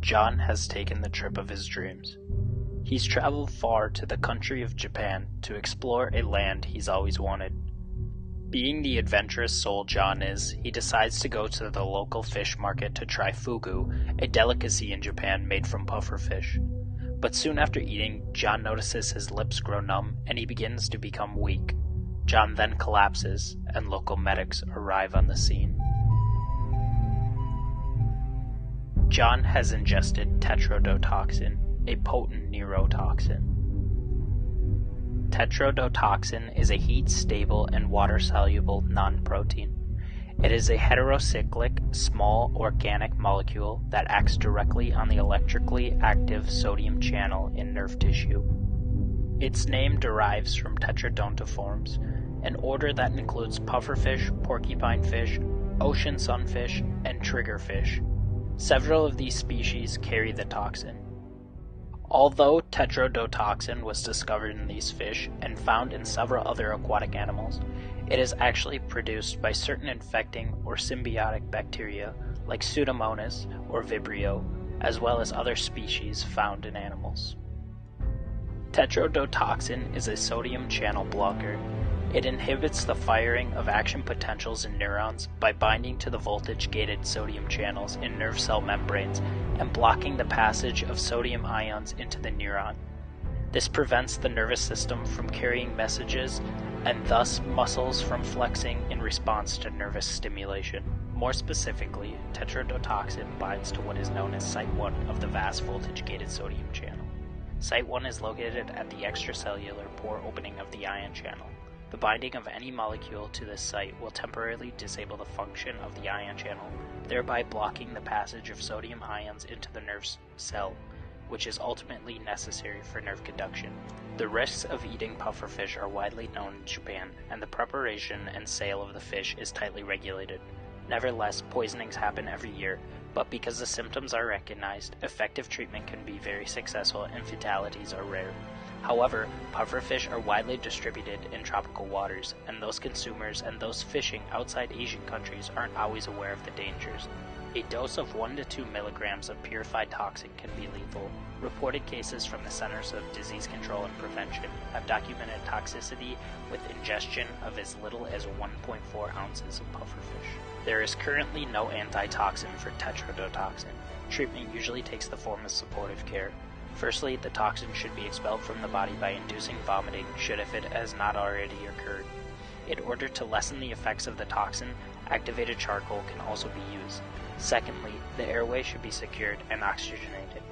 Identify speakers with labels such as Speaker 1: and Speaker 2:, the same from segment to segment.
Speaker 1: John has taken the trip of his dreams. He's traveled far to the country of Japan to explore a land he's always wanted. Being the adventurous soul John is, he decides to go to the local fish market to try fugu, a delicacy in Japan made from pufferfish. But soon after eating, John notices his lips grow numb and he begins to become weak. John then collapses, and local medics arrive on the scene. John has ingested Tetrodotoxin, a potent neurotoxin. Tetrodotoxin is a heat-stable and water-soluble non-protein. It is a heterocyclic, small organic molecule that acts directly on the electrically active sodium channel in nerve tissue. Its name derives from Tetrodontiformes, an order that includes pufferfish, porcupine fish, ocean sunfish, and triggerfish. Several of these species carry the toxin. Although tetrodotoxin was discovered in these fish and found in several other aquatic animals, it is actually produced by certain infecting or symbiotic bacteria like Pseudomonas or Vibrio, as well as other species found in animals. Tetrodotoxin is a sodium channel blocker. It inhibits the firing of action potentials in neurons by binding to the voltage-gated sodium channels in nerve cell membranes and blocking the passage of sodium ions into the neuron. This prevents the nervous system from carrying messages and thus muscles from flexing in response to nervous stimulation. More specifically, tetrodotoxin binds to what is known as Site 1 of the vast voltage-gated sodium channel. Site 1 is located at the extracellular pore opening of the ion channel. The binding of any molecule to this site will temporarily disable the function of the ion channel, thereby blocking the passage of sodium ions into the nerve cell, which is ultimately necessary for nerve conduction. The risks of eating pufferfish are widely known in Japan, and the preparation and sale of the fish is tightly regulated. Nevertheless, poisonings happen every year, but because the symptoms are recognized, effective treatment can be very successful and fatalities are rare. However, pufferfish are widely distributed in tropical waters, and those consumers and those fishing outside Asian countries aren't always aware of the dangers. A dose of 1 to 2 milligrams of purified toxin can be lethal. Reported cases from the Centers of Disease Control and Prevention have documented toxicity with ingestion of as little as 1.4 ounces of pufferfish. There is currently no antitoxin for tetrodotoxin. Treatment usually takes the form of supportive care. Firstly, the toxin should be expelled from the body by inducing vomiting, should if it has not already occurred. In order to lessen the effects of the toxin, activated charcoal can also be used. Secondly, the airway should be secured and oxygenated.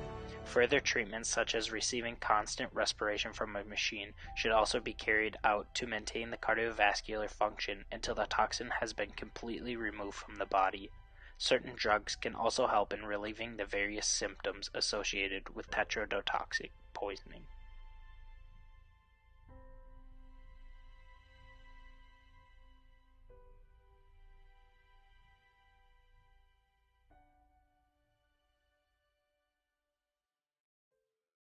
Speaker 1: Further treatments such as receiving constant respiration from a machine should also be carried out to maintain the cardiovascular function until the toxin has been completely removed from the body. Certain drugs can also help in relieving the various symptoms associated with tetrodotoxic poisoning.